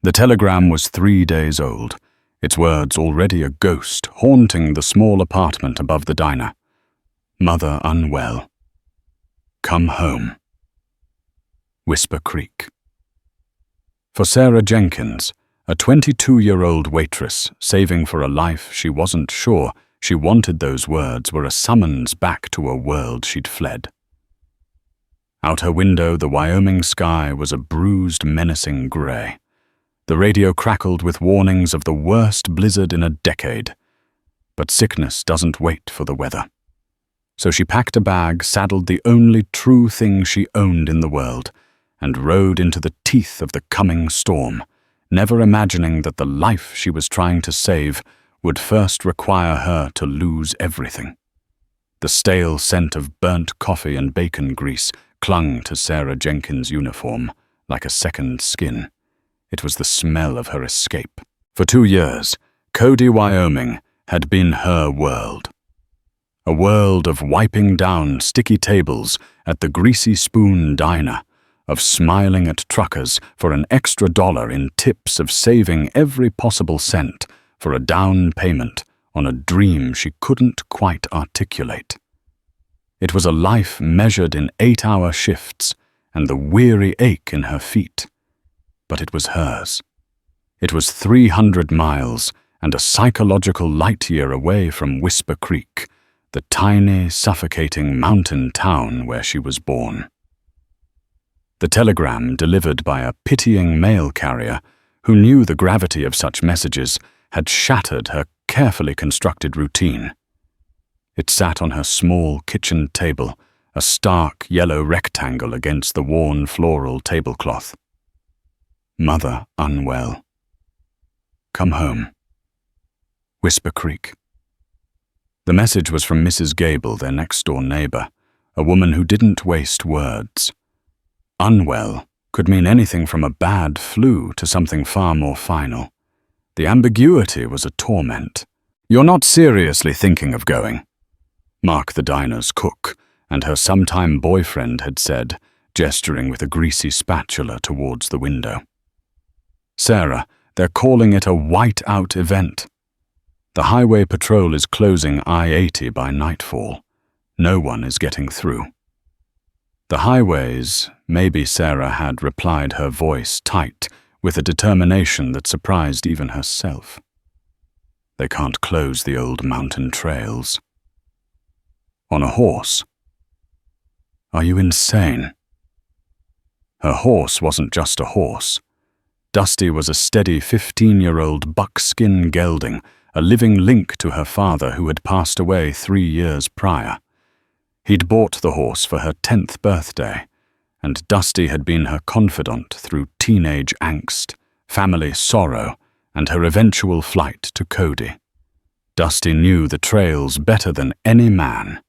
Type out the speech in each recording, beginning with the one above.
The telegram was 3 days old, its words already a ghost haunting the small apartment above the diner. Mother unwell. Come home. Whisper Creek. For Sarah Jenkins, a 22-year-old waitress saving for a life she wasn't sure she wanted, those words were a summons back to a world she'd fled. Out her window, the Wyoming sky was a bruised, menacing gray. The radio crackled with warnings of the worst blizzard in a decade. But sickness doesn't wait for the weather. So she packed a bag, saddled the only true thing she owned in the world, and rode into the teeth of the coming storm, never imagining that the life she was trying to save would first require her to lose everything. The stale scent of burnt coffee and bacon grease clung to Sarah Jenkins' uniform like a second skin. It was the smell of her escape. For 2 years, Cody, Wyoming had been her world. A world of wiping down sticky tables at the Greasy Spoon Diner, of smiling at truckers for an extra $1 in tips, of saving every possible cent for a down payment on a dream she couldn't quite articulate. It was a life measured in 8-hour shifts and the weary ache in her feet. But it was hers. It was 300 miles and a psychological light year away from Whisper Creek, the tiny, suffocating mountain town where she was born. The telegram, delivered by a pitying mail carrier who knew the gravity of such messages, had shattered her carefully constructed routine. It sat on her small kitchen table, a stark yellow rectangle against the worn floral tablecloth. Mother unwell. Come home. Whisper Creek. The message was from Mrs. Gable, their next-door neighbor, a woman who didn't waste words. Unwell could mean anything from a bad flu to something far more final. The ambiguity was a torment. You're not seriously thinking of going? Mark, the diner's cook, and her sometime boyfriend had said, gesturing with a greasy spatula towards the window. Sarah, they're calling it a white-out event. The highway patrol is closing I-80 by nightfall. No one is getting through. The highways, maybe Sarah had replied, her voice tight, with a determination that surprised even herself. They can't close the old mountain trails. On a horse. Are you insane? Her horse wasn't just a horse. Dusty was a steady 15-year-old buckskin gelding, a living link to her father who had passed away 3 years prior. He'd bought the horse for her 10th birthday, and Dusty had been her confidant through teenage angst, family sorrow, and her eventual flight to Cody. Dusty knew the trails better than any man.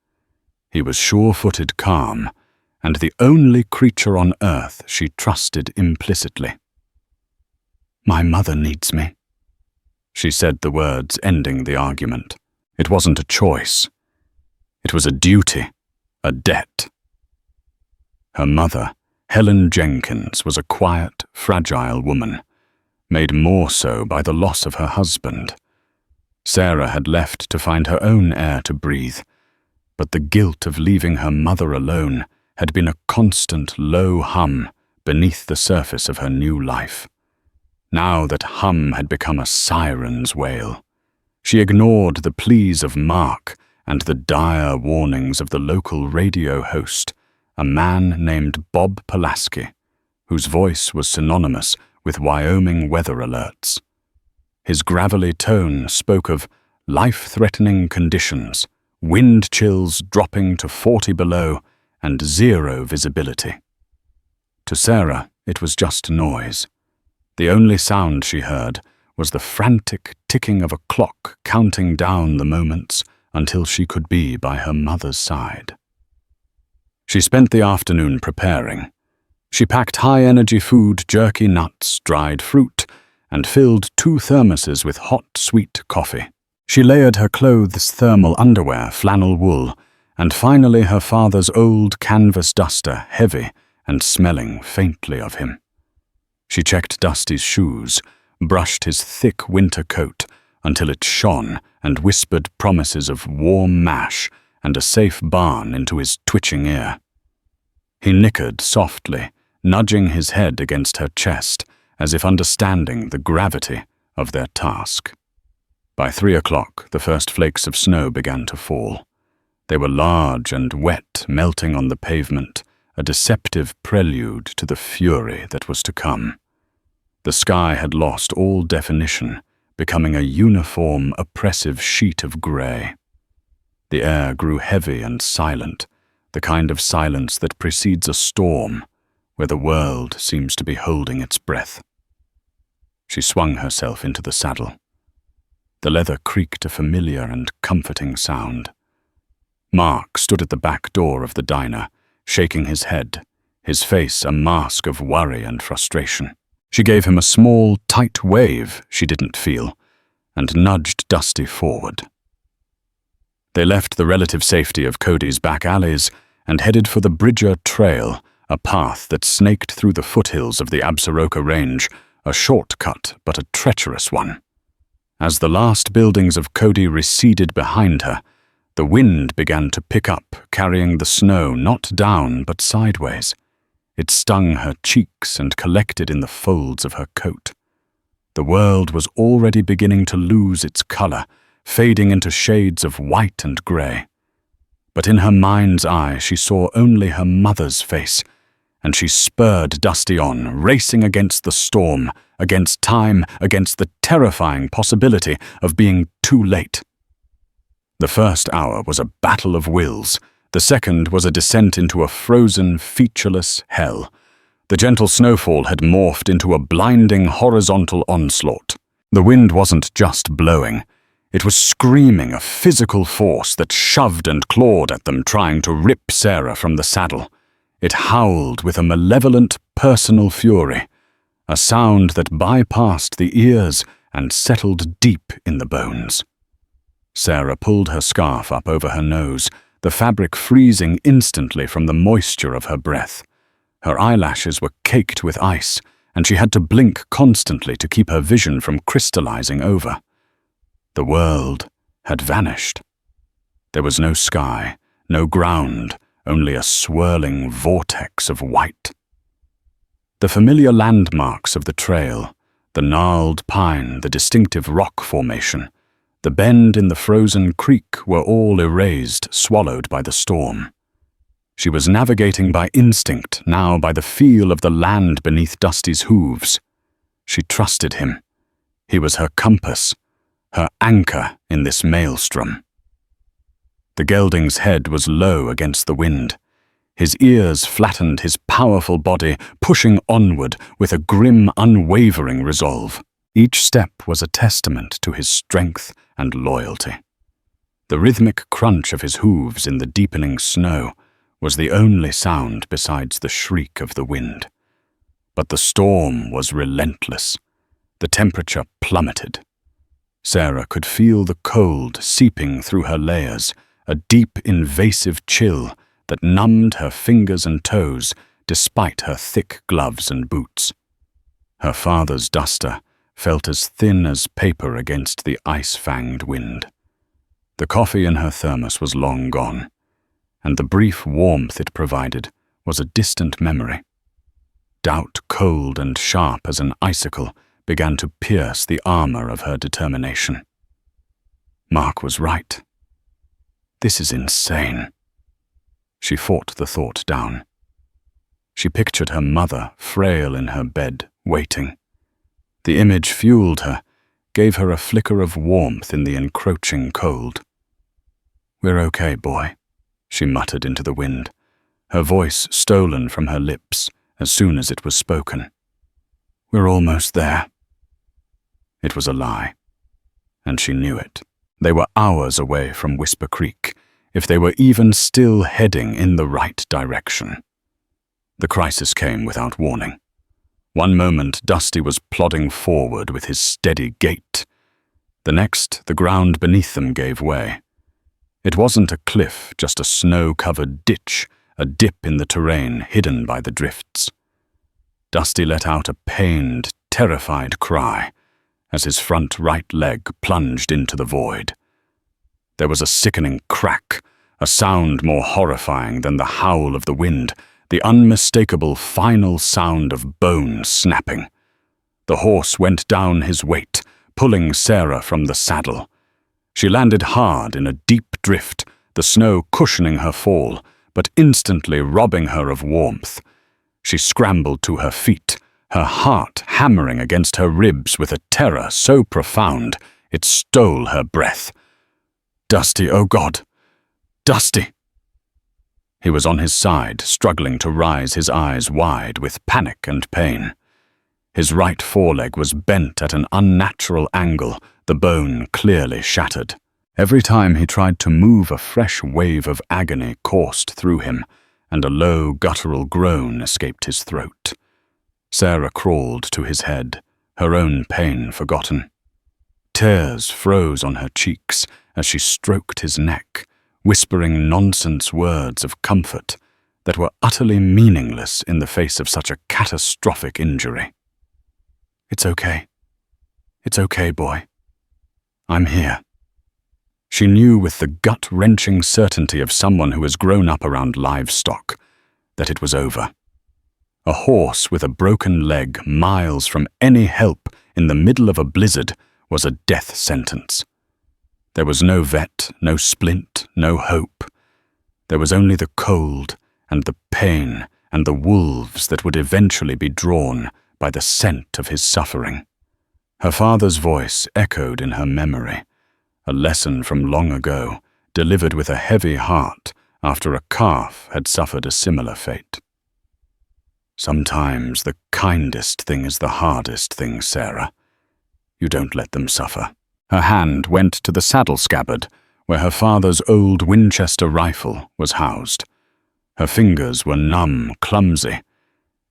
He was sure-footed calm, and the only creature on earth she trusted implicitly. My mother needs me. She said the words ending the argument. It wasn't a choice. It was a duty, a debt. Her mother, Helen Jenkins, was a quiet, fragile woman, made more so by the loss of her husband. Sarah had left to find her own air to breathe, but the guilt of leaving her mother alone had been a constant low hum beneath the surface of her new life. Now that hum had become a siren's wail. She ignored the pleas of Mark and the dire warnings of the local radio host, a man named Bob Pulaski, whose voice was synonymous with Wyoming weather alerts. His gravelly tone spoke of life-threatening conditions, wind chills dropping to 40 below, and 0 visibility. To Sarah, it was just noise. The only sound she heard was the frantic ticking of a clock counting down the moments until she could be by her mother's side. She spent the afternoon preparing. She packed high-energy food, jerky nuts, dried fruit, and filled 2 thermoses with hot, sweet coffee. She layered her clothes, thermal underwear, flannel wool, and finally her father's old canvas duster, heavy and smelling faintly of him. She checked Dusty's shoes, brushed his thick winter coat until it shone, and whispered promises of warm mash and a safe barn into his twitching ear. He nickered softly, nudging his head against her chest, as if understanding the gravity of their task. By 3 o'clock, the first flakes of snow began to fall. They were large and wet, melting on the pavement, a deceptive prelude to the fury that was to come. The sky had lost all definition, becoming a uniform, oppressive sheet of grey. The air grew heavy and silent, the kind of silence that precedes a storm, where the world seems to be holding its breath. She swung herself into the saddle. The leather creaked a familiar and comforting sound. Mark stood at the back door of the diner, shaking his head, his face a mask of worry and frustration. She gave him a small, tight wave she didn't feel, and nudged Dusty forward. They left the relative safety of Cody's back alleys and headed for the Bridger Trail, a path that snaked through the foothills of the Absaroka Range, a shortcut but a treacherous one. As the last buildings of Cody receded behind her, the wind began to pick up, carrying the snow not down but sideways. It stung her cheeks and collected in the folds of her coat. The world was already beginning to lose its color, fading into shades of white and gray. But in her mind's eye she saw only her mother's face, and she spurred Dusty on, racing against the storm, against time, against the terrifying possibility of being too late. The first hour was a battle of wills. The second was a descent into a frozen, featureless hell. The gentle snowfall had morphed into a blinding horizontal onslaught. The wind wasn't just blowing. It was screaming, a physical force that shoved and clawed at them, trying to rip Sarah from the saddle. It howled with a malevolent, personal fury, a sound that bypassed the ears and settled deep in the bones. Sarah pulled her scarf up over her nose, the fabric freezing instantly from the moisture of her breath. Her eyelashes were caked with ice, and she had to blink constantly to keep her vision from crystallizing over. The world had vanished. There was no sky, no ground, only a swirling vortex of white. The familiar landmarks of the trail, the gnarled pine, the distinctive rock formation, the bend in the frozen creek were all erased, swallowed by the storm. She was navigating by instinct, now by the feel of the land beneath Dusty's hooves. She trusted him. He was her compass, her anchor in this maelstrom. The gelding's head was low against the wind. His ears flattened his powerful body, pushing onward with a grim, unwavering resolve. Each step was a testament to his strength and loyalty. The rhythmic crunch of his hooves in the deepening snow was the only sound besides the shriek of the wind. But the storm was relentless. The temperature plummeted. Sarah could feel the cold seeping through her layers, a deep, invasive chill that numbed her fingers and toes despite her thick gloves and boots. Her father's duster felt as thin as paper against the ice-fanged wind. The coffee in her thermos was long gone, and the brief warmth it provided was a distant memory. Doubt, cold and sharp as an icicle, began to pierce the armor of her determination. Mark was right. This is insane. She fought the thought down. She pictured her mother, frail in her bed, waiting. The image fueled her, gave her a flicker of warmth in the encroaching cold. "We're okay, boy," she muttered into the wind, her voice stolen from her lips as soon as it was spoken. "We're almost there." It was a lie, and she knew it. They were hours away from Whisper Creek, if they were even still heading in the right direction. The crisis came without warning. One moment, Dusty was plodding forward with his steady gait. The next, the ground beneath them gave way. It wasn't a cliff, just a snow-covered ditch, a dip in the terrain hidden by the drifts. Dusty let out a pained, terrified cry as his front right leg plunged into the void. There was a sickening crack, a sound more horrifying than the howl of the wind, the unmistakable final sound of bone snapping. The horse went down his weight, pulling Sarah from the saddle. She landed hard in a deep drift, the snow cushioning her fall, but instantly robbing her of warmth. She scrambled to her feet, her heart hammering against her ribs with a terror so profound it stole her breath. "Dusty, oh God! Dusty!" He was on his side, struggling to rise, his eyes wide with panic and pain. His right foreleg was bent at an unnatural angle, the bone clearly shattered. Every time he tried to move, a fresh wave of agony coursed through him, and a low, guttural groan escaped his throat. Sarah crawled to his head, her own pain forgotten. Tears froze on her cheeks as she stroked his neck, whispering nonsense words of comfort that were utterly meaningless in the face of such a catastrophic injury. "It's okay. It's okay, boy. I'm here." She knew with the gut-wrenching certainty of someone who has grown up around livestock that it was over. A horse with a broken leg miles from any help in the middle of a blizzard was a death sentence. There was no vet, no splint, no hope. There was only the cold and the pain and the wolves that would eventually be drawn by the scent of his suffering. Her father's voice echoed in her memory, a lesson from long ago, delivered with a heavy heart after a calf had suffered a similar fate. "Sometimes the kindest thing is the hardest thing, Sarah. You don't let them suffer." Her hand went to the saddle scabbard, where her father's old Winchester rifle was housed. Her fingers were numb, clumsy.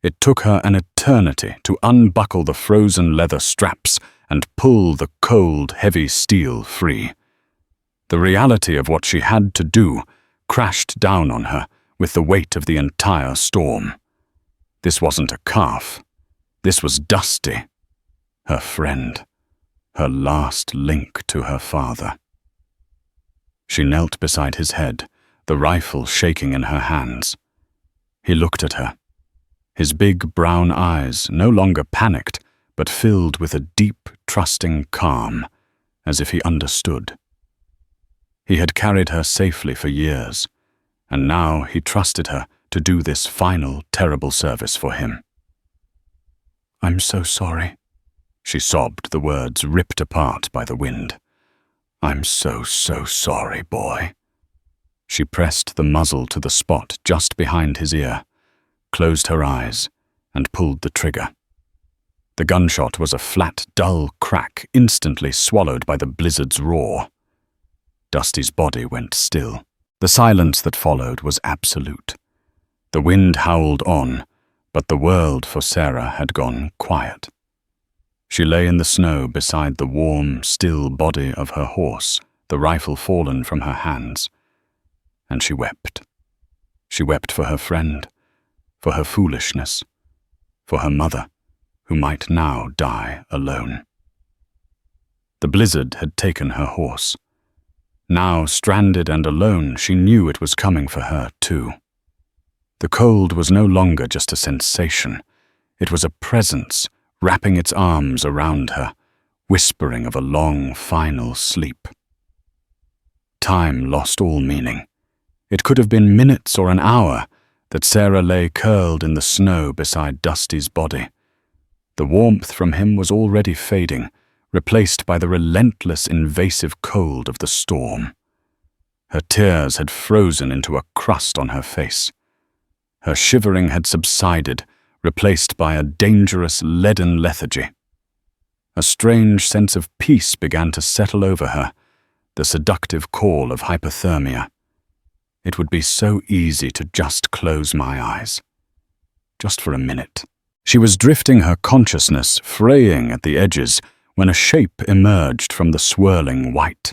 It took her an eternity to unbuckle the frozen leather straps and pull the cold, heavy steel free. The reality of what she had to do crashed down on her with the weight of the entire storm. This wasn't a calf. This was Dusty, her friend, her last link to her father. She knelt beside his head, the rifle shaking in her hands. He looked at her. His big brown eyes no longer panicked, but filled with a deep, trusting calm, as if he understood. He had carried her safely for years, and now he trusted her to do this final, terrible service for him. "I'm so sorry," she sobbed, the words ripped apart by the wind. "I'm so sorry, boy." She pressed the muzzle to the spot just behind his ear, closed her eyes, and pulled the trigger. The gunshot was a flat, dull crack instantly swallowed by the blizzard's roar. Dusty's body went still. The silence that followed was absolute. The wind howled on, but the world for Sarah had gone quiet. She lay in the snow beside the warm, still body of her horse, the rifle fallen from her hands, and she wept. She wept for her friend, for her foolishness, for her mother, who might now die alone. The blizzard had taken her horse. Now, stranded and alone, she knew it was coming for her, too. The cold was no longer just a sensation. It was a presence, wrapping its arms around her, whispering of a long, final sleep. Time lost all meaning. It could have been minutes or an hour that Sarah lay curled in the snow beside Dusty's body. The warmth from him was already fading, replaced by the relentless, invasive cold of the storm. Her tears had frozen into a crust on her face. Her shivering had subsided, replaced by a dangerous, leaden lethargy. A strange sense of peace began to settle over her, the seductive call of hypothermia. It would be so easy to just close my eyes. Just for a minute. She was drifting her consciousness, fraying at the edges, when a shape emerged from the swirling white.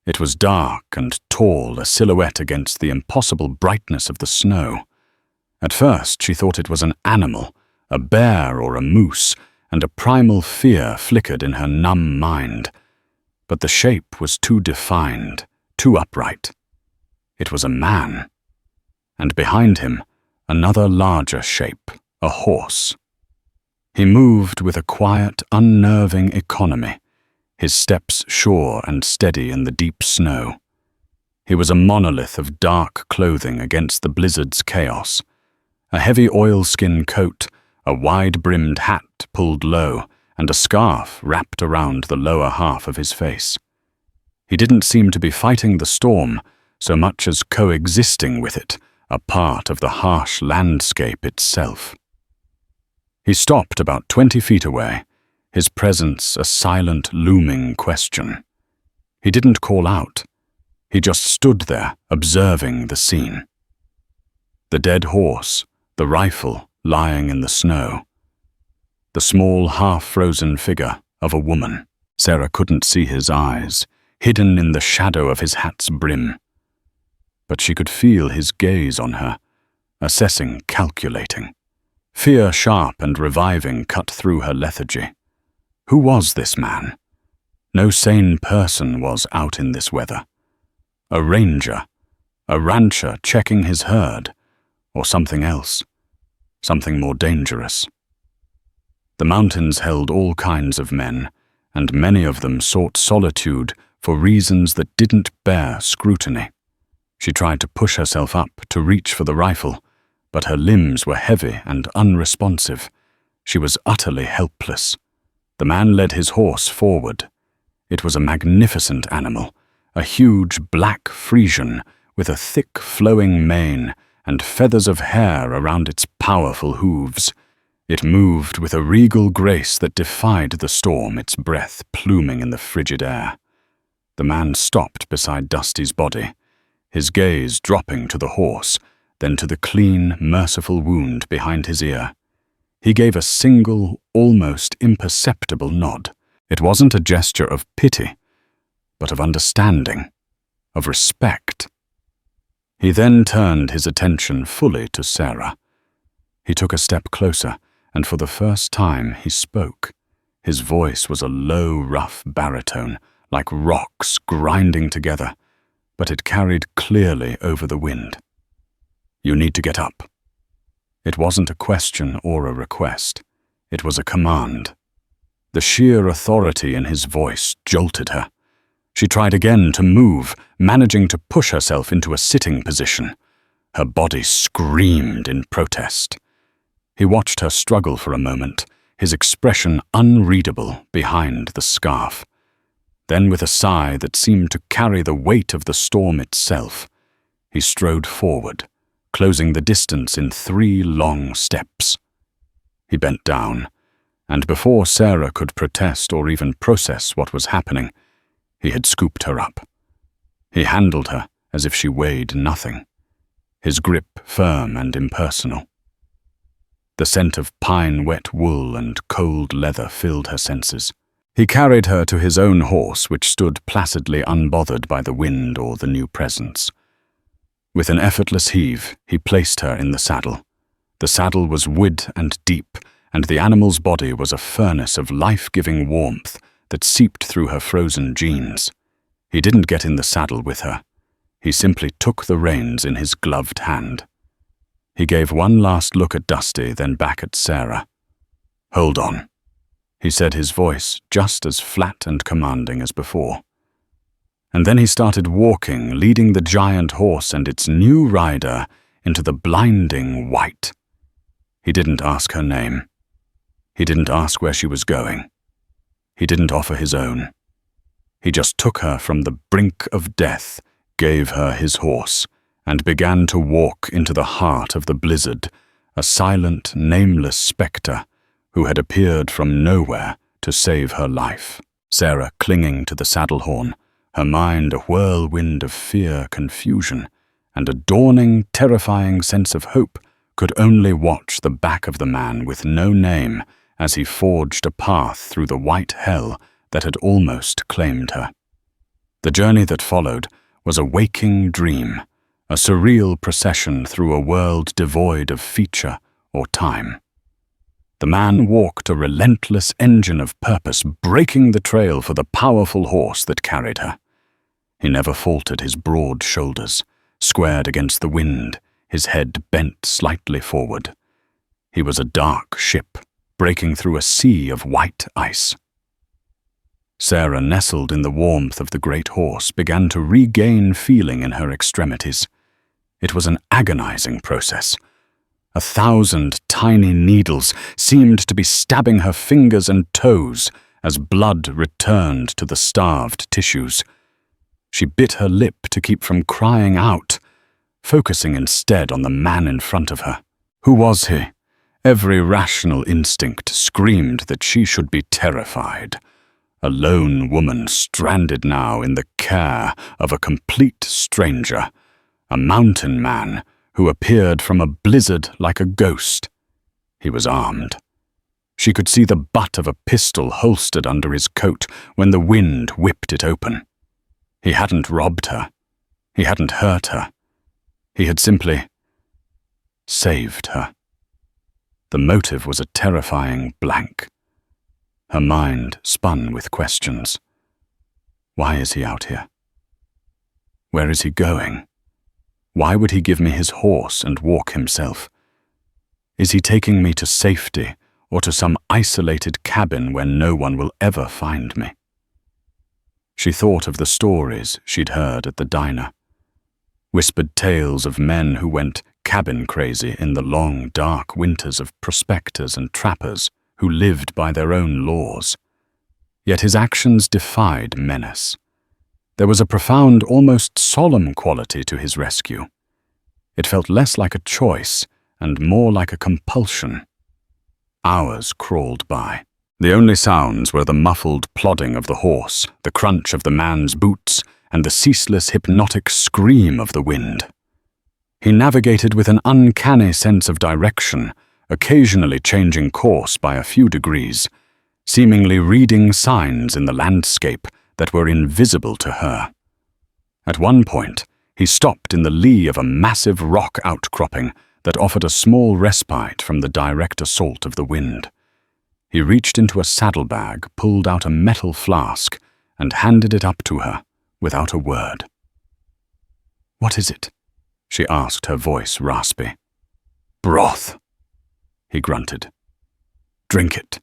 It was dark and tall, a silhouette against the impossible brightness of the snow. At first she thought it was an animal, a bear or a moose, and a primal fear flickered in her numb mind. But the shape was too defined, too upright. It was a man. And behind him, another larger shape, a horse. He moved with a quiet, unnerving economy, his steps sure and steady in the deep snow. He was a monolith of dark clothing against the blizzard's chaos. A heavy oilskin coat, a wide-brimmed hat pulled low, and a scarf wrapped around the lower half of his face. He didn't seem to be fighting the storm so much as coexisting with it, a part of the harsh landscape itself. He stopped about 20 feet away, his presence a silent, looming question. He didn't call out. He just stood there, observing the scene. The dead horse, the rifle lying in the snow. The small, half-frozen figure of a woman. Sarah couldn't see his eyes, hidden in the shadow of his hat's brim. But she could feel his gaze on her, assessing, calculating. Fear sharp and reviving cut through her lethargy. Who was this man? No sane person was out in this weather. A ranger, a rancher checking his herd, or something else, something more dangerous. The mountains held all kinds of men, and many of them sought solitude for reasons that didn't bear scrutiny. She tried to push herself up to reach for the rifle, but her limbs were heavy and unresponsive. She was utterly helpless. The man led his horse forward. It was a magnificent animal, a huge black Frisian with a thick flowing mane and feathers of hair around its powerful hooves. It moved with a regal grace that defied the storm, its breath pluming in the frigid air. The man stopped beside Dusty's body, his gaze dropping to the horse, then to the clean, merciful wound behind his ear. He gave a single, almost imperceptible nod. It wasn't a gesture of pity, but of understanding, of respect. He then turned his attention fully to Sarah. He took a step closer, and for the first time he spoke. His voice was a low, rough baritone, like rocks grinding together, but it carried clearly over the wind. "You need to get up." It wasn't a question or a request. It was a command. The sheer authority in his voice jolted her. She tried again to move, managing to push herself into a sitting position. Her body screamed in protest. He watched her struggle for a moment, his expression unreadable behind the scarf. Then, with a sigh that seemed to carry the weight of the storm itself, he strode forward, closing the distance in 3 long steps. He bent down, and before Sarah could protest or even process what was happening, he had scooped her up. He handled her as if she weighed nothing, his grip firm and impersonal. The scent of pine-wet wool and cold leather filled her senses. He carried her to his own horse, which stood placidly unbothered by the wind or the new presence. With an effortless heave, he placed her in the saddle. The saddle was wood and deep, and the animal's body was a furnace of life-giving warmth that seeped through her frozen jeans. He didn't get in the saddle with her. He simply took the reins in his gloved hand. He gave one last look at Dusty, then back at Sarah. "Hold on," he said, his voice just as flat and commanding as before. And then he started walking, leading the giant horse and its new rider into the blinding white. He didn't ask her name. He didn't ask where she was going. He didn't offer his own. He just took her from the brink of death, gave her his horse, and began to walk into the heart of the blizzard, a silent, nameless spectre who had appeared from nowhere to save her life. Sarah clinging to the saddle horn, her mind a whirlwind of fear, confusion, and a dawning, terrifying sense of hope, could only watch the back of the man with no name as he forged a path through the white hell that had almost claimed her. The journey that followed was a waking dream, a surreal procession through a world devoid of feature or time. The man walked a relentless engine of purpose, breaking the trail for the powerful horse that carried her. He never faltered his broad shoulders, squared against the wind, his head bent slightly forward. He was a dark ship, breaking through a sea of white ice. Sarah, nestled in the warmth of the great horse, began to regain feeling in her extremities. It was an agonizing process. 1,000 tiny needles seemed to be stabbing her fingers and toes as blood returned to the starved tissues. She bit her lip to keep from crying out, focusing instead on the man in front of her. Who was he? Every rational instinct screamed that she should be terrified. A lone woman stranded now in the care of a complete stranger, a mountain man who appeared from a blizzard like a ghost. He was armed. She could see the butt of a pistol holstered under his coat when the wind whipped it open. He hadn't robbed her. He hadn't hurt her. He had simply saved her. The motive was a terrifying blank. Her mind spun with questions. Why is he out here? Where is he going? Why would he give me his horse and walk himself? Is he taking me to safety or to some isolated cabin where no one will ever find me? She thought of the stories she'd heard at the diner. Whispered tales of men who went cabin crazy in the long, dark winters of prospectors and trappers who lived by their own laws. Yet his actions defied menace. There was a profound, almost solemn quality to his rescue. It felt less like a choice and more like a compulsion. Hours crawled by. The only sounds were the muffled plodding of the horse, the crunch of the man's boots, and the ceaseless hypnotic scream of the wind. He navigated with an uncanny sense of direction, occasionally changing course by a few degrees, seemingly reading signs in the landscape that were invisible to her. At one point, he stopped in the lee of a massive rock outcropping that offered a small respite from the direct assault of the wind. He reached into a saddlebag, pulled out a metal flask, and handed it up to her without a word. "What is it?" she asked, her voice raspy. "Broth," he grunted. "Drink it."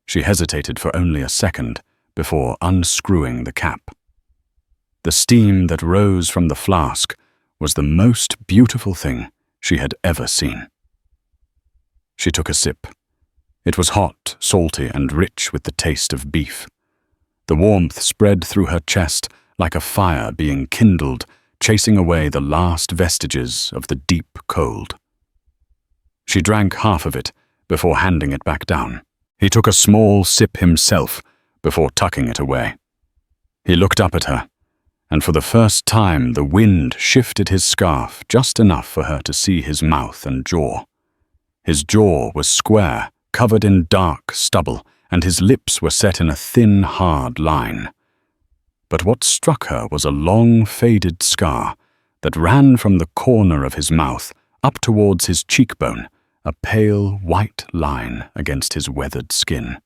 She hesitated for only a second before unscrewing the cap. The steam that rose from the flask was the most beautiful thing she had ever seen. She took a sip. It was hot, salty, and rich with the taste of beef. The warmth spread through her chest like a fire being kindled, chasing away the last vestiges of the deep cold. She drank half of it before handing it back down. He took a small sip himself before tucking it away. He looked up at her, and for the first time the wind shifted his scarf just enough for her to see his mouth and jaw. His jaw was square, covered in dark stubble, and his lips were set in a thin, hard line. But what struck her was a long, faded scar that ran from the corner of his mouth up towards his cheekbone, a pale, white line against his weathered skin.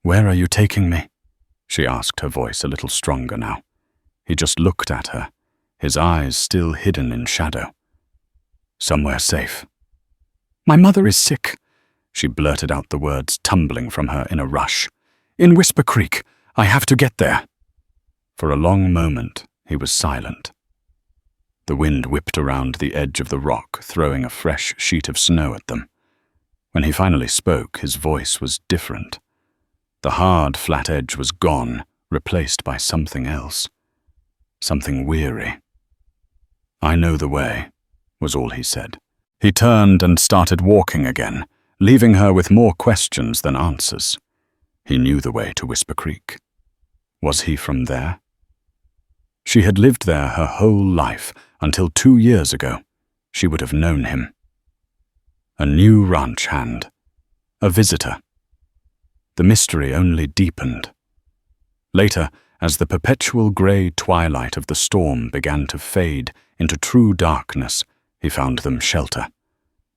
"Where are you taking me?" she asked, her voice a little stronger now. He just looked at her, his eyes still hidden in shadow. "Somewhere safe." "My mother is sick," she blurted out, the words tumbling from her in a rush. "In Whisper Creek. I have to get there." For a long moment, he was silent. The wind whipped around the edge of the rock, throwing a fresh sheet of snow at them. When he finally spoke, his voice was different. The hard, flat edge was gone, replaced by something else. Something weary. "I know the way," was all he said. He turned and started walking again, leaving her with more questions than answers. He knew the way to Whisper Creek. Was he from there? She had lived there her whole life until 2 years ago. She would have known him. A new ranch hand. A visitor. The mystery only deepened. Later, as the perpetual grey twilight of the storm began to fade into true darkness, he found them shelter.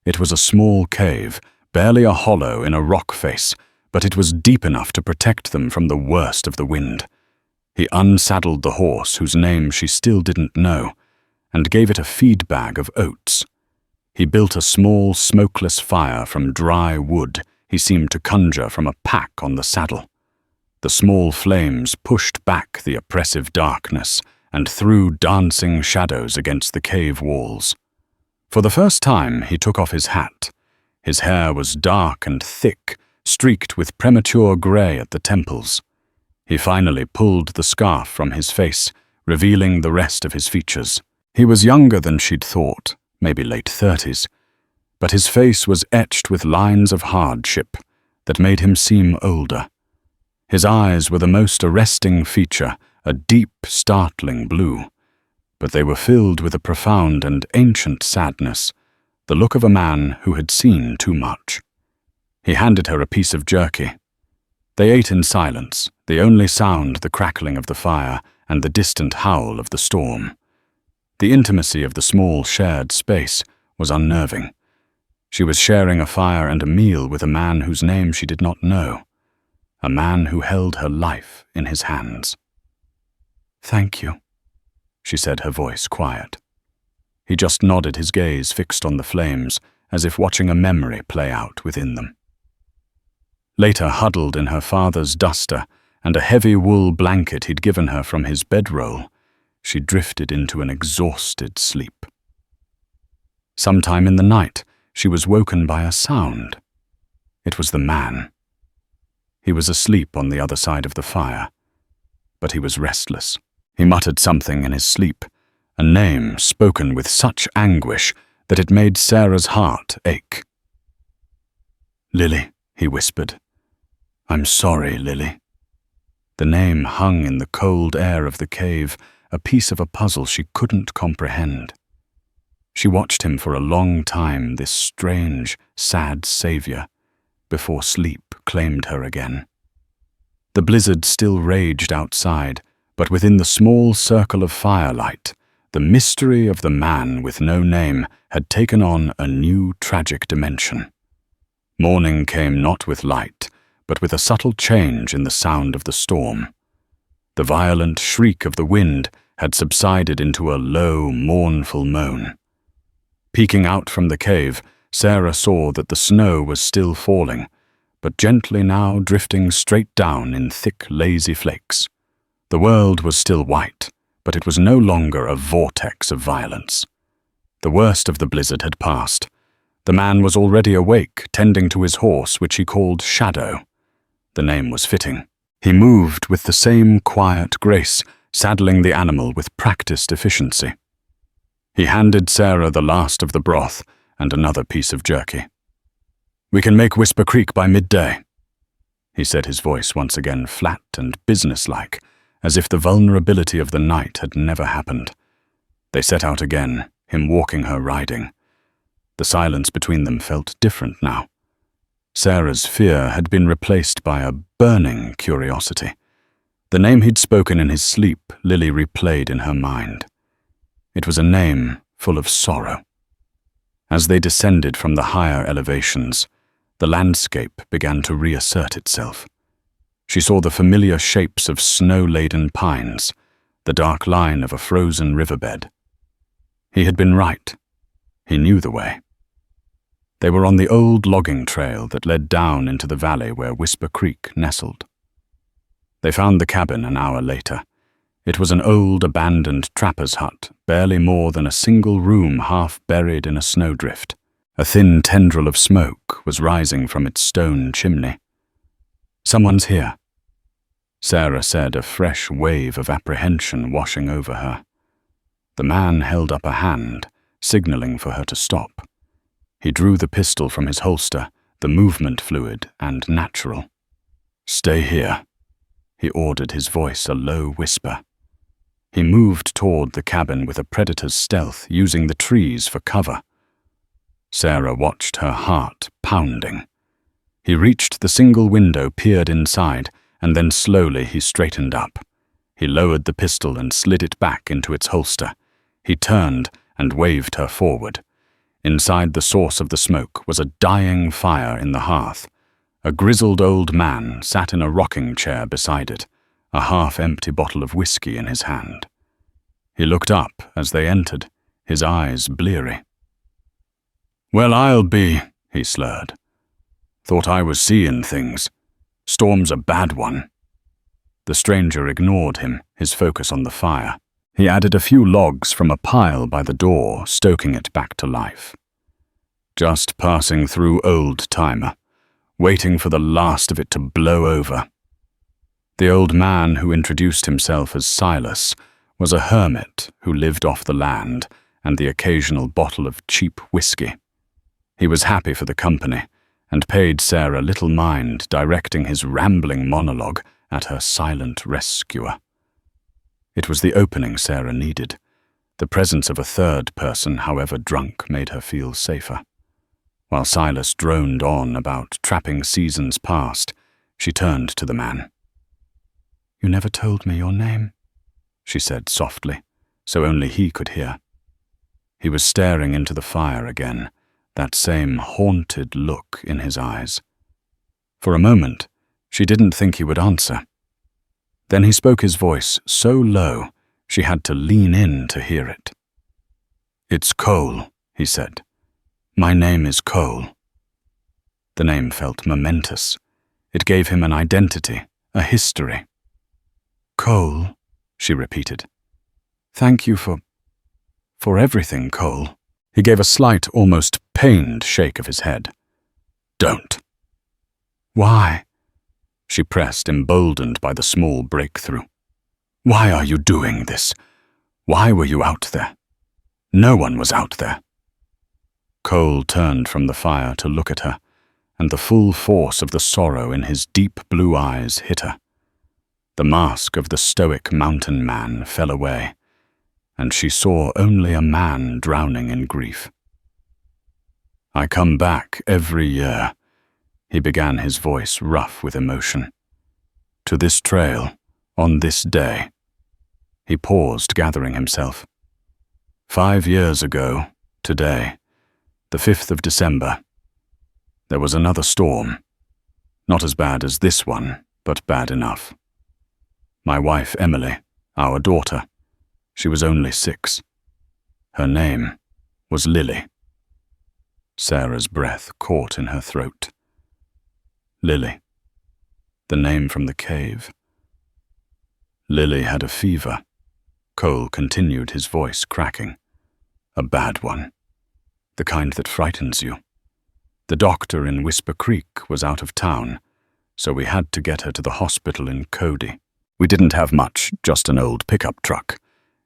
It was a small cave, barely a hollow in a rock face, but it was deep enough to protect them from the worst of the wind. He unsaddled the horse, whose name she still didn't know, and gave it a feed bag of oats. He built a small, smokeless fire from dry wood he seemed to conjure from a pack on the saddle. The small flames pushed back the oppressive darkness and threw dancing shadows against the cave walls. For the first time, he took off his hat. His hair was dark and thick, streaked with premature grey at the temples. He finally pulled the scarf from his face, revealing the rest of his features. He was younger than she'd thought, maybe late 30s, but his face was etched with lines of hardship that made him seem older. His eyes were the most arresting feature, a deep, startling blue, but they were filled with a profound and ancient sadness, the look of a man who had seen too much. He handed her a piece of jerky. They ate in silence, the only sound the crackling of the fire and the distant howl of the storm. The intimacy of the small shared space was unnerving. She was sharing a fire and a meal with a man whose name she did not know, a man who held her life in his hands. "Thank you," she said, her voice quiet. He just nodded, his gaze fixed on the flames, as if watching a memory play out within them. Later, huddled in her father's duster and a heavy wool blanket he'd given her from his bedroll, she drifted into an exhausted sleep. Sometime in the night, she was woken by a sound. It was the man. He was asleep on the other side of the fire, but he was restless. He muttered something in his sleep, a name spoken with such anguish that it made Sarah's heart ache. "Lily," he whispered. "I'm sorry, Lily." The name hung in the cold air of the cave, a piece of a puzzle she couldn't comprehend. She watched him for a long time, this strange, sad savior, before sleep claimed her again. The blizzard still raged outside, but within the small circle of firelight, the mystery of the man with no name had taken on a new tragic dimension. Morning came not with light, but with a subtle change in the sound of the storm. The violent shriek of the wind had subsided into a low, mournful moan. Peeking out from the cave, Sarah saw that the snow was still falling, but gently now drifting straight down in thick, lazy flakes. The world was still white, but it was no longer a vortex of violence. The worst of the blizzard had passed. The man was already awake, tending to his horse, which he called Shadow. The name was fitting. He moved with the same quiet grace, saddling the animal with practiced efficiency. He handed Sarah the last of the broth and another piece of jerky. "We can make Whisper Creek by midday," he said, his voice once again flat and businesslike, as if the vulnerability of the night had never happened. They set out again, him walking, her riding. The silence between them felt different now. Sarah's fear had been replaced by a burning curiosity. The name he'd spoken in his sleep, Lily replayed in her mind. It was a name full of sorrow. As they descended from the higher elevations, the landscape began to reassert itself. She saw the familiar shapes of snow-laden pines, the dark line of a frozen riverbed. He had been right. He knew the way. They were on the old logging trail that led down into the valley where Whisper Creek nestled. They found the cabin an hour later. It was an old, abandoned trapper's hut, barely more than a single room half buried in a snowdrift. A thin tendril of smoke was rising from its stone chimney. "Someone's here," Sarah said, a fresh wave of apprehension washing over her. The man held up a hand, signaling for her to stop. He drew the pistol from his holster, the movement fluid and natural. "Stay here," he ordered, his voice a low whisper. He moved toward the cabin with a predator's stealth, using the trees for cover. Sarah watched, her heart pounding. He reached the single window, peered inside, and then slowly he straightened up. He lowered the pistol and slid it back into its holster. He turned and waved her forward. Inside the source of the smoke was a dying fire in the hearth. A grizzled old man sat in a rocking chair beside it, a half-empty bottle of whiskey in his hand. He looked up as they entered, his eyes bleary. "Well, I'll be," he slurred. "Thought I was seeing things. Storm's a bad one." The stranger ignored him, his focus on the fire. He added a few logs from a pile by the door, stoking it back to life. "Just passing through old-timer, waiting for the last of it to blow over." The old man who introduced himself as Silas was a hermit who lived off the land and the occasional bottle of cheap whiskey. He was happy for the company and paid Sarah little mind directing his rambling monologue at her silent rescuer. It was the opening Sarah needed. The presence of a third person, however drunk, made her feel safer. While Silas droned on about trapping seasons past, she turned to the man. "You never told me your name," she said softly, so only he could hear. He was staring into the fire again, that same haunted look in his eyes. For a moment, she didn't think he would answer. Then he spoke, his voice so low she had to lean in to hear it. "It's Cole," he said. "My name is Cole." The name felt momentous. It gave him an identity, a history. "Cole," she repeated. "Thank you for everything, Cole." He gave a slight, almost pained shake of his head. "Don't." "Why?" She pressed, emboldened by the small breakthrough. "Why are you doing this? Why were you out there? No one was out there." Cole turned from the fire to look at her, and the full force of the sorrow in his deep blue eyes hit her. The mask of the stoic mountain man fell away, and she saw only a man drowning in grief. "I come back every year," he began, his voice rough with emotion. "To this trail, on this day." He paused, gathering himself. 5 years ago, today, the 5th of December, there was another storm. Not as bad as this one, but bad enough. My wife, Emily, our daughter, she was only 6. Her name was Lily. Sarah's breath caught in her throat. Lily. The name from the cave. Lily had a fever. Cole continued, his voice cracking. A bad one. The kind that frightens you. The doctor in Whisper Creek was out of town, so we had to get her to the hospital in Cody. We didn't have much, just an old pickup truck.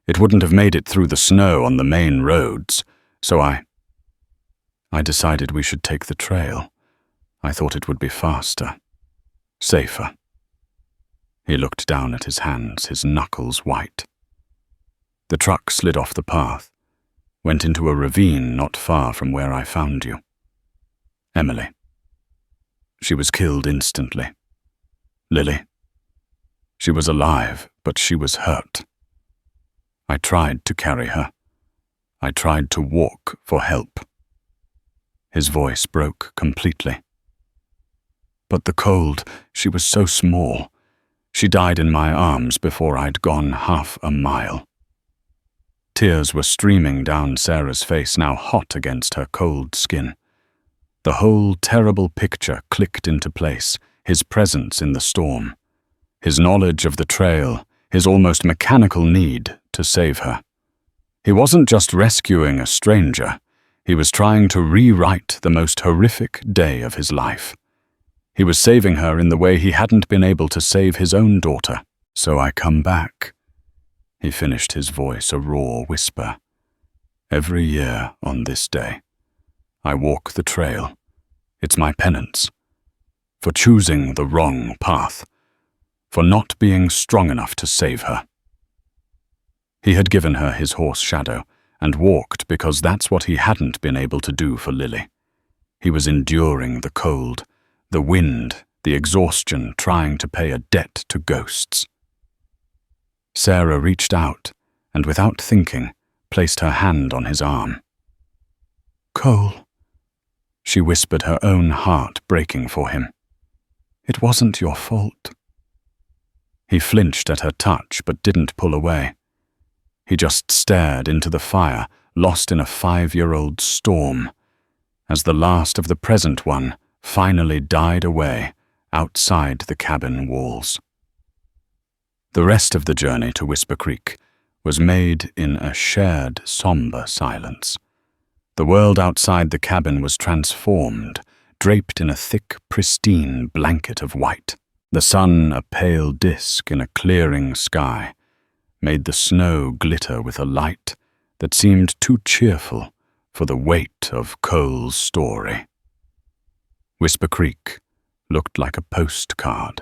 It wouldn't have made it through the snow on the main roads, so I decided we should take the trail. I thought it would be faster, safer. He looked down at his hands, his knuckles white. The truck slid off the path, went into a ravine not far from where I found you. Emily. She was killed instantly. Lily. She was alive, but she was hurt. I tried to carry her. I tried to walk for help. His voice broke completely. But the cold, she was so small. She died in my arms before I'd gone half a mile. Tears were streaming down Sarah's face, now hot against her cold skin. The whole terrible picture clicked into place, his presence in the storm, his knowledge of the trail, his almost mechanical need to save her. He wasn't just rescuing a stranger, he was trying to rewrite the most horrific day of his life. He was saving her in the way he hadn't been able to save his own daughter. "So I come back," he finished, his voice a raw whisper. "Every year on this day, I walk the trail. It's my penance. For choosing the wrong path. For not being strong enough to save her." He had given her his horse Shadow, and walked because that's what he hadn't been able to do for Lily. He was enduring the cold, the wind, the exhaustion, trying to pay a debt to ghosts. Sarah reached out, and without thinking, placed her hand on his arm. Cole, she whispered, her own heart breaking for him. It wasn't your fault. He flinched at her touch but didn't pull away. He just stared into the fire, lost in a 5-year-old storm, as the last of the present one finally died away outside the cabin walls. The rest of the journey to Whisper Creek was made in a shared, somber silence. The world outside the cabin was transformed, draped in a thick, pristine blanket of white. The sun, a pale disk in a clearing sky, made the snow glitter with a light that seemed too cheerful for the weight of Cole's story. Whisper Creek looked like a postcard.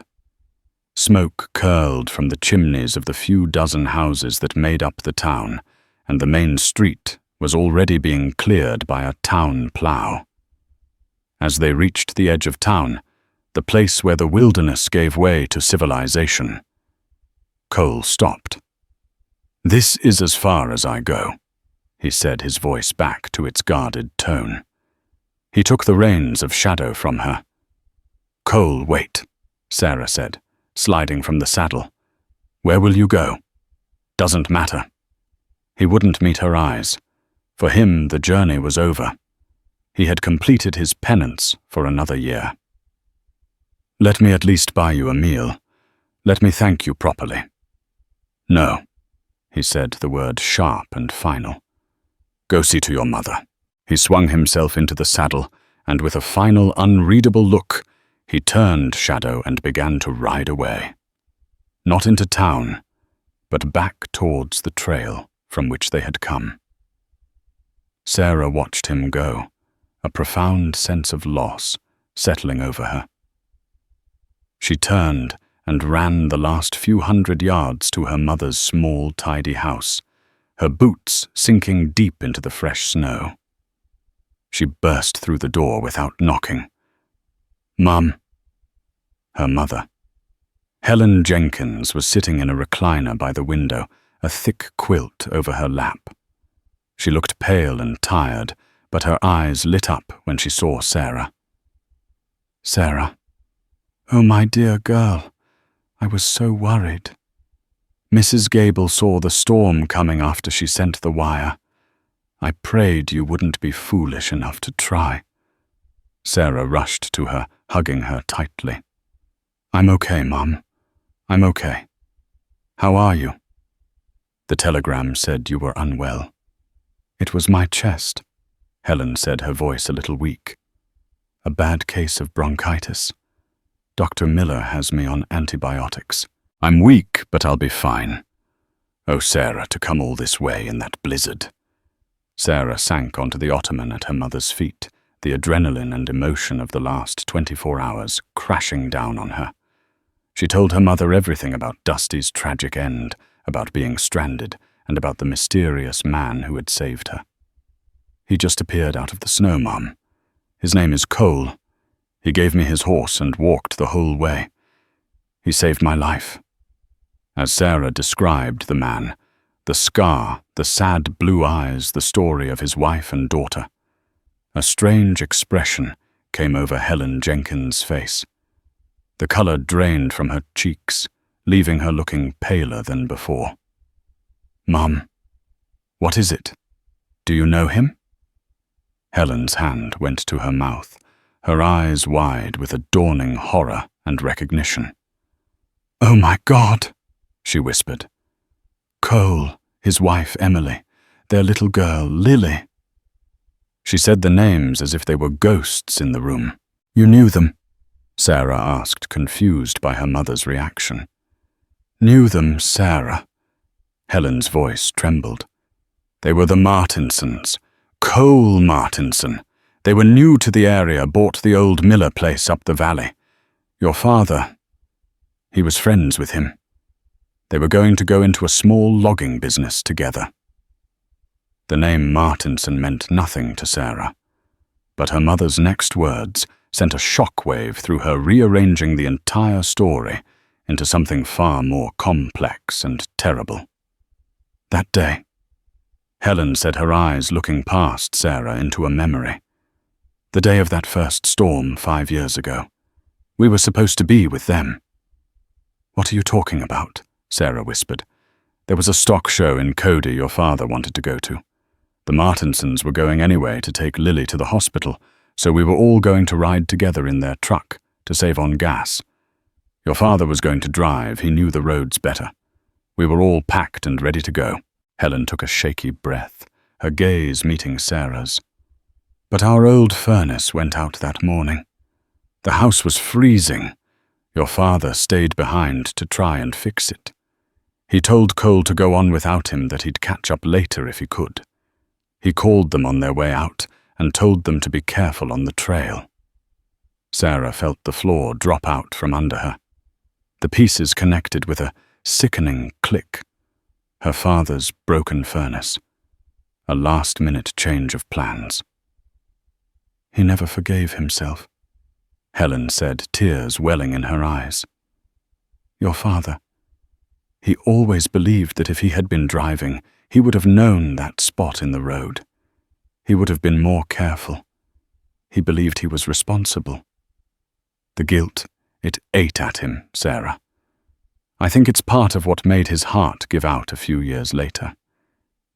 Smoke curled from the chimneys of the few dozen houses that made up the town, and the main street was already being cleared by a town plow. As they reached the edge of town, the place where the wilderness gave way to civilization, Cole stopped. "This is as far as I go," he said, his voice back to its guarded tone. He took the reins of Shadow from her. "Cole, wait," Sarah said, sliding from the saddle. "Where will you go?" "Doesn't matter." He wouldn't meet her eyes. For him, the journey was over. He had completed his penance for another year. "Let me at least buy you a meal. Let me thank you properly." "No," he said, the word sharp and final. "Go see to your mother." He swung himself into the saddle, and with a final unreadable look, he turned Shadow and began to ride away. Not into town, but back towards the trail from which they had come. Sarah watched him go, a profound sense of loss settling over her. She turned and ran the last few hundred yards to her mother's small, tidy house, her boots sinking deep into the fresh snow. She burst through the door without knocking. "Mum." Her mother. Helen Jenkins was sitting in a recliner by the window, a thick quilt over her lap. She looked pale and tired, but her eyes lit up when she saw Sarah. "Sarah. Oh, my dear girl. I was so worried. Mrs. Gable saw the storm coming after she sent the wire. I prayed you wouldn't be foolish enough to try." Sarah rushed to her, hugging her tightly. "I'm okay, Mum. I'm okay. How are you?" "The telegram said you were unwell." "It was my chest," Helen said, her voice a little weak. "A bad case of bronchitis. Dr. Miller has me on antibiotics. I'm weak, but I'll be fine. Oh, Sarah, to come all this way in that blizzard." Sarah sank onto the ottoman at her mother's feet, the adrenaline and emotion of the last 24 hours crashing down on her. She told her mother everything about Dusty's tragic end, about being stranded, and about the mysterious man who had saved her. "He just appeared out of the snow, Mum. His name is Cole. He gave me his horse and walked the whole way. He saved my life." As Sarah described the man, the scar, the sad blue eyes, the story of his wife and daughter, a strange expression came over Helen Jenkins' face. The color drained from her cheeks, leaving her looking paler than before. "Mum, what is it? Do you know him?" Helen's hand went to her mouth, her eyes wide with a dawning horror and recognition. "Oh my God," she whispered. "Cole, his wife Emily, their little girl Lily." She said the names as if they were ghosts in the room. "You knew them?" Sarah asked, confused by her mother's reaction. "Knew them, Sarah?" Helen's voice trembled. "They were the Martinsons. Cole Martinson. They were new to the area, bought the old Miller place up the valley. Your father, he was friends with him. They were going to go into a small logging business together." The name Martinson meant nothing to Sarah, but her mother's next words sent a shockwave through her, rearranging the entire story into something far more complex and terrible. That day, Helen said, her eyes looking past Sarah into a memory. The day of that first storm 5 years ago. We were supposed to be with them. What are you talking about? Sarah whispered. There was a stock show in Cody your father wanted to go to. The Martinsons were going anyway to take Lily to the hospital, so we were all going to ride together in their truck to save on gas. Your father was going to drive, he knew the roads better. We were all packed and ready to go. Helen took a shaky breath, her gaze meeting Sarah's. But our old furnace went out that morning. The house was freezing. Your father stayed behind to try and fix it. He told Cole to go on without him, that he'd catch up later if he could. He called them on their way out and told them to be careful on the trail. Sarah felt the floor drop out from under her. The pieces connected with a sickening click. Her father's broken furnace. A last-minute change of plans. He never forgave himself, Helen said, tears welling in her eyes. Your father. He always believed that if he had been driving, he would have known that spot in the road. He would have been more careful. He believed he was responsible. The guilt, it ate at him, Sarah. I think it's part of what made his heart give out a few years later.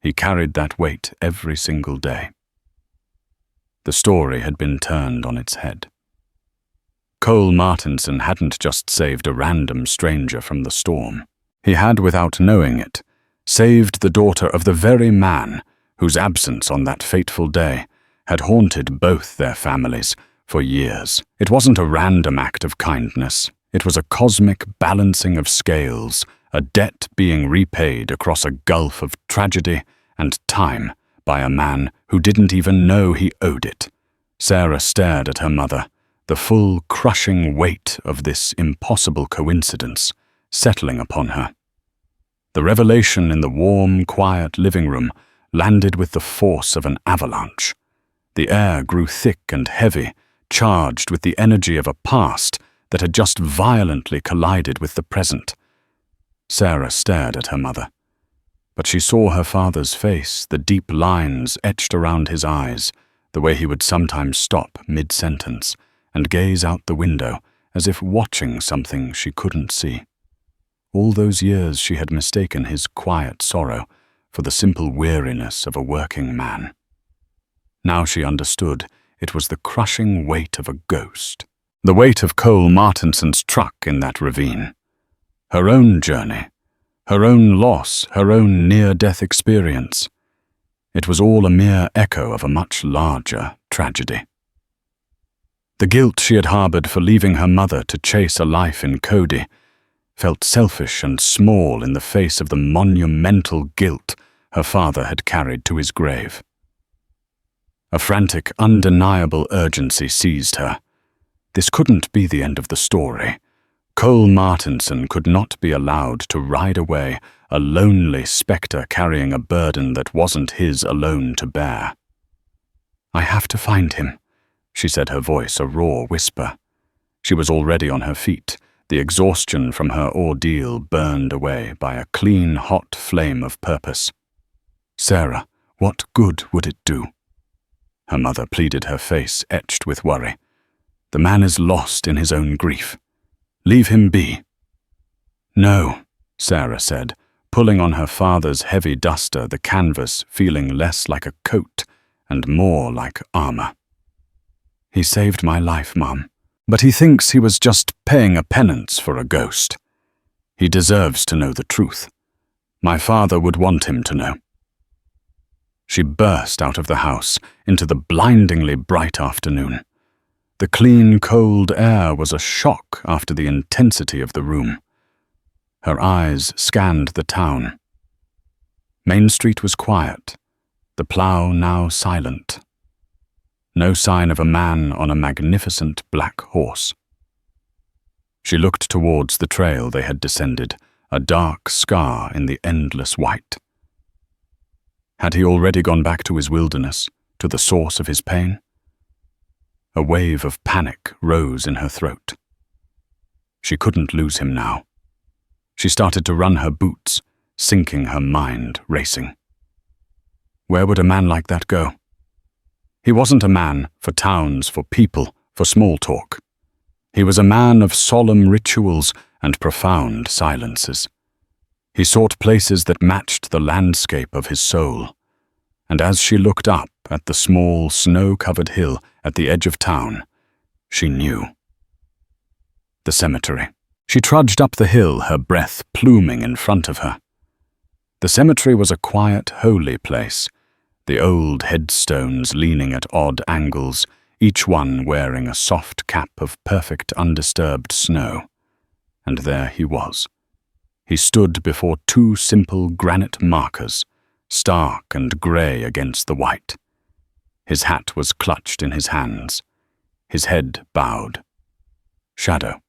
He carried that weight every single day. The story had been turned on its head. Cole Martinson hadn't just saved a random stranger from the storm. He had, without knowing it, saved the daughter of the very man whose absence on that fateful day had haunted both their families for years. It wasn't a random act of kindness. It was a cosmic balancing of scales, a debt being repaid across a gulf of tragedy and time by a man who didn't even know he owed it. Sarah stared at her mother, the full crushing weight of this impossible coincidence settling upon her. The revelation in the warm, quiet living room landed with the force of an avalanche. The air grew thick and heavy, charged with the energy of a past that had just violently collided with the present. Sarah stared at her mother, but she saw her father's face, the deep lines etched around his eyes, the way he would sometimes stop mid-sentence and gaze out the window as if watching something she couldn't see. All those years she had mistaken his quiet sorrow for the simple weariness of a working man. Now she understood it was the crushing weight of a ghost, the weight of Cole Martinson's truck in that ravine. Her own journey, her own loss, her own near-death experience. It was all a mere echo of a much larger tragedy. The guilt she had harbored for leaving her mother to chase a life in Cody felt selfish and small in the face of the monumental guilt her father had carried to his grave. A frantic, undeniable urgency seized her. This couldn't be the end of the story. Cole Martinson could not be allowed to ride away, a lonely spectre carrying a burden that wasn't his alone to bear. I have to find him, she said, her voice a raw whisper. She was already on her feet, the exhaustion from her ordeal burned away by a clean, hot flame of purpose. Sarah, what good would it do? Her mother pleaded, her face etched with worry. The man is lost in his own grief. Leave him be. No, Sarah said, pulling on her father's heavy duster, the canvas feeling less like a coat and more like armor. He saved my life, Mum, but he thinks he was just paying a penance for a ghost. He deserves to know the truth. My father would want him to know. She burst out of the house into the blindingly bright afternoon. The clean, cold air was a shock after the intensity of the room. Her eyes scanned the town. Main Street was quiet, the plough now silent. No sign of a man on a magnificent black horse. She looked towards the trail they had descended, a dark scar in the endless white. Had he already gone back to his wilderness, to the source of his pain? A wave of panic rose in her throat. She couldn't lose him now. She started to run her boots, sinking her mind racing. Where would a man like that go? He wasn't a man for towns, for people, for small talk. He was a man of solemn rituals and profound silences. He sought places that matched the landscape of his soul. And as she looked up at the small, snow-covered hill at the edge of town, she knew. The cemetery. She trudged up the hill, her breath pluming in front of her. The cemetery was a quiet, holy place, the old headstones leaning at odd angles, each one wearing a soft cap of perfect undisturbed snow. And there he was. He stood before two simple granite markers, stark and grey against the white. His hat was clutched in his hands, his head bowed. Shadow.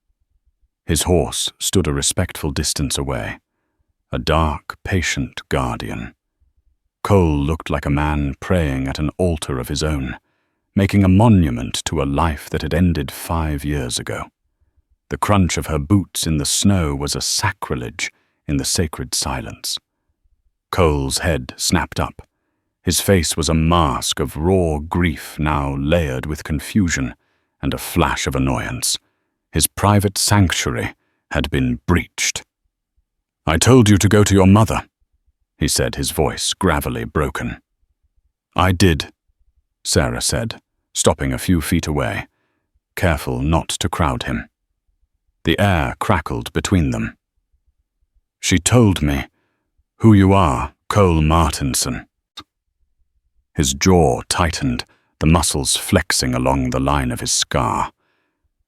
His horse stood a respectful distance away, a dark, patient guardian. Cole looked like a man praying at an altar of his own, making a monument to a life that had ended 5 years ago. The crunch of her boots in the snow was a sacrilege in the sacred silence. Cole's head snapped up. His face was a mask of raw grief now layered with confusion and a flash of annoyance. His private sanctuary had been breached. "I told you to go to your mother," he said, his voice gravelly broken. "I did," Sarah said, stopping a few feet away, careful not to crowd him. The air crackled between them. "She told me who you are, Cole Martinson." His jaw tightened, the muscles flexing along the line of his scar.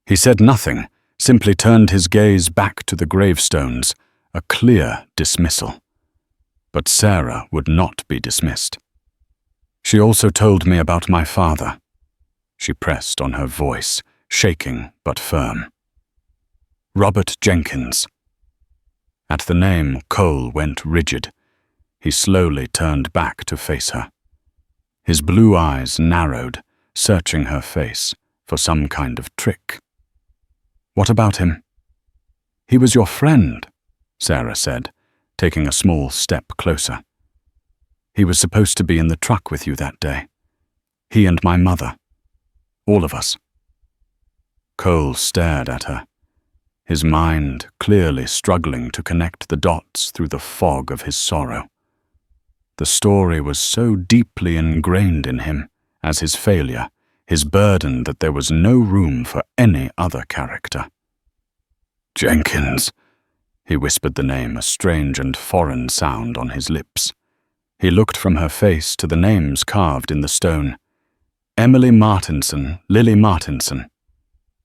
He said nothing, simply turned his gaze back to the gravestones, a clear dismissal. But Sarah would not be dismissed. "She also told me about my father." She pressed on her voice, shaking but firm. "Robert Jenkins." At the name, Cole went rigid. He slowly turned back to face her. His blue eyes narrowed, searching her face for some kind of trick. "What about him?" "He was your friend," Sarah said, taking a small step closer. "He was supposed to be in the truck with you that day. He and my mother. All of us." Cole stared at her, his mind clearly struggling to connect the dots through the fog of his sorrow. The story was so deeply ingrained in him, as his failure, his burden, that there was no room for any other character. "Jenkins," he whispered the name, a strange and foreign sound on his lips. He looked from her face to the names carved in the stone. Emily Martinson, Lily Martinson,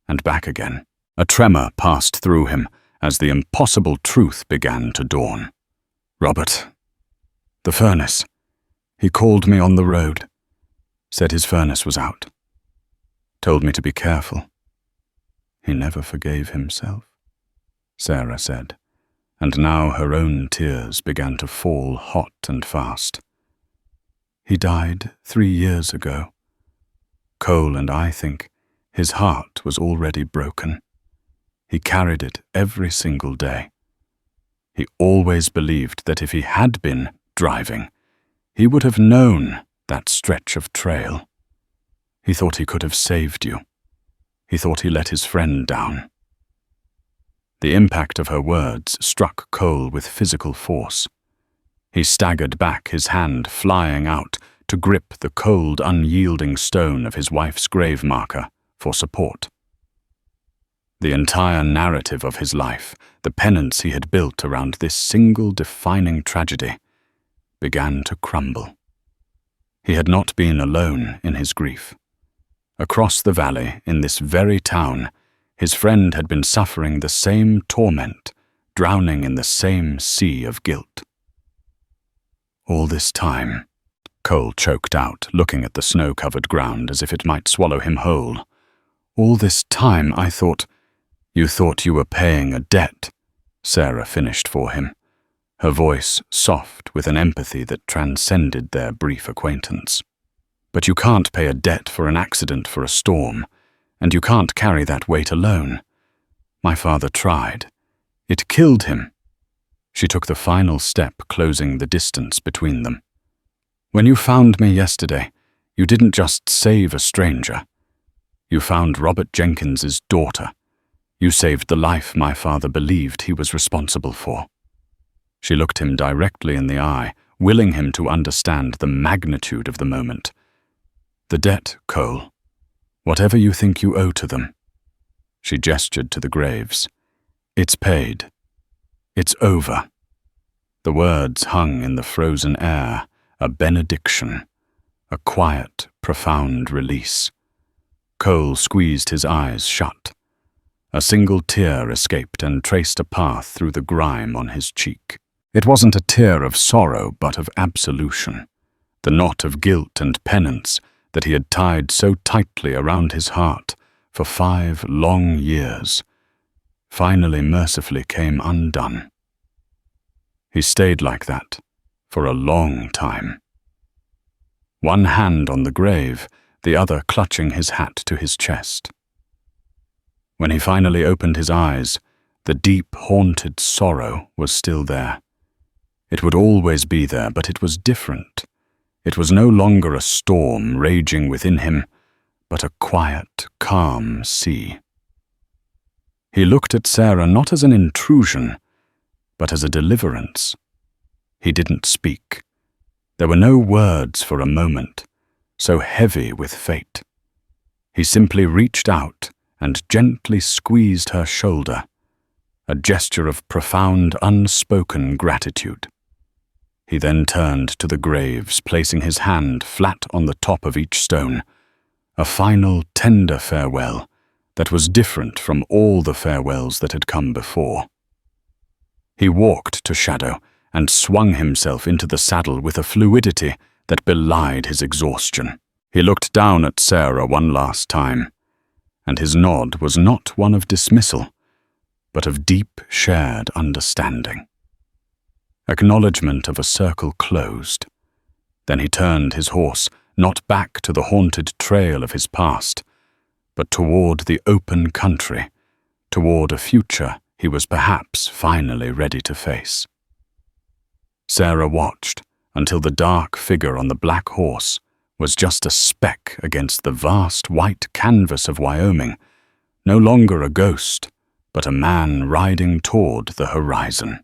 and back again. A tremor passed through him as the impossible truth began to dawn. "Robert. The furnace. He called me on the road. Said his furnace was out. Told me to be careful. He never forgave himself," Sarah said, and now her own tears began to fall hot and fast. "He died 3 years ago. Cole and I think his heart was already broken. He carried it every single day. He always believed that if he had been driving, he would have known that stretch of trail. He thought he could have saved you. He thought he let his friend down." The impact of her words struck Cole with physical force. He staggered back, his hand flying out to grip the cold, unyielding stone of his wife's grave marker for support. The entire narrative of his life, the penance he had built around this single defining tragedy, began to crumble. He had not been alone in his grief. Across the valley, in this very town, his friend had been suffering the same torment, drowning in the same sea of guilt. "All this time," Cole choked out, looking at the snow-covered ground as if it might swallow him whole. "All this time I thought—" "You thought you were paying a debt," Sarah finished for him, her voice soft with an empathy that transcended their brief acquaintance. "But you can't pay a debt for an accident, for a storm, and you can't carry that weight alone. My father tried. It killed him." She took the final step, closing the distance between them. When you found me yesterday, you didn't just save a stranger. You found Robert Jenkins's daughter. You saved the life my father believed he was responsible for." She looked him directly in the eye, willing him to understand the magnitude of the moment. "The debt, Cole. Whatever you think you owe to them." She gestured to the graves. "It's paid. It's over." The words hung in the frozen air, a benediction, a quiet, profound release. Cole squeezed his eyes shut. A single tear escaped and traced a path through the grime on his cheek. It wasn't a tear of sorrow, but of absolution. The knot of guilt and penance that he had tied so tightly around his heart for 5 long years finally mercifully came undone. He stayed like that for a long time. One hand on the grave, the other clutching his hat to his chest. When he finally opened his eyes, the deep, haunted sorrow was still there. It would always be there, but it was different. It was no longer a storm raging within him, but a quiet, calm sea. He looked at Sarah not as an intrusion, but as a deliverance. He didn't speak. There were no words for a moment, so heavy with fate. He simply reached out and gently squeezed her shoulder, a gesture of profound, unspoken gratitude. He then turned to the graves, placing his hand flat on the top of each stone, a final, tender farewell that was different from all the farewells that had come before. He walked to Shadow and swung himself into the saddle with a fluidity that belied his exhaustion. He looked down at Sarah one last time, and his nod was not one of dismissal, but of deep, shared understanding. Acknowledgement of a circle closed. Then he turned his horse, not back to the haunted trail of his past, but toward the open country, toward a future he was perhaps finally ready to face. Sarah watched until the dark figure on the black horse was just a speck against the vast white canvas of Wyoming, no longer a ghost, but a man riding toward the horizon.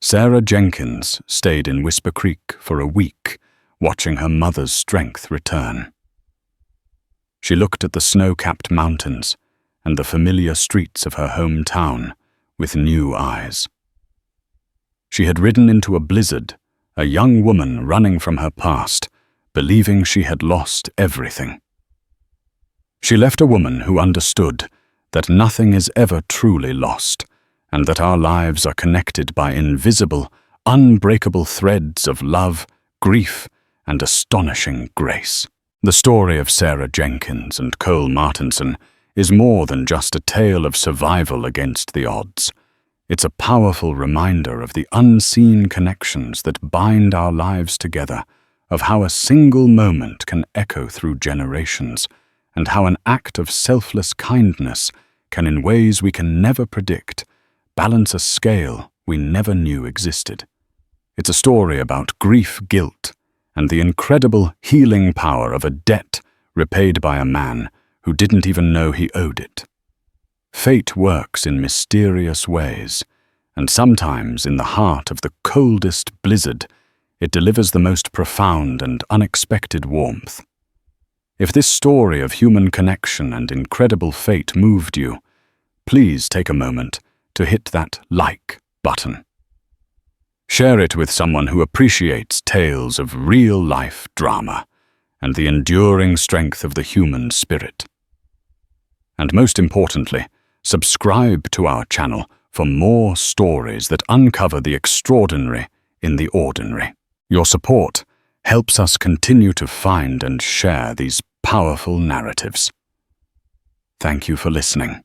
Sarah Jenkins stayed in Whisper Creek for a week, watching her mother's strength return. She looked at the snow-capped mountains and the familiar streets of her hometown with new eyes. She had ridden into a blizzard, a young woman running from her past, believing she had lost everything. She left a woman who understood that nothing is ever truly lost, and that our lives are connected by invisible, unbreakable threads of love, grief, and astonishing grace. The story of Sarah Jenkins and Cole Martinson is more than just a tale of survival against the odds. It's a powerful reminder of the unseen connections that bind our lives together, of how a single moment can echo through generations, and how an act of selfless kindness can, in ways we can never predict, balance a scale we never knew existed. It's a story about grief, guilt, and the incredible healing power of a debt repaid by a man who didn't even know he owed it. Fate works in mysterious ways, and sometimes in the heart of the coldest blizzard, it delivers the most profound and unexpected warmth. If this story of human connection and incredible fate moved you, please take a moment to hit that like button. Share it with someone who appreciates tales of real-life drama and the enduring strength of the human spirit. And most importantly, subscribe to our channel for more stories that uncover the extraordinary in the ordinary. Your support helps us continue to find and share these powerful narratives. Thank you for listening.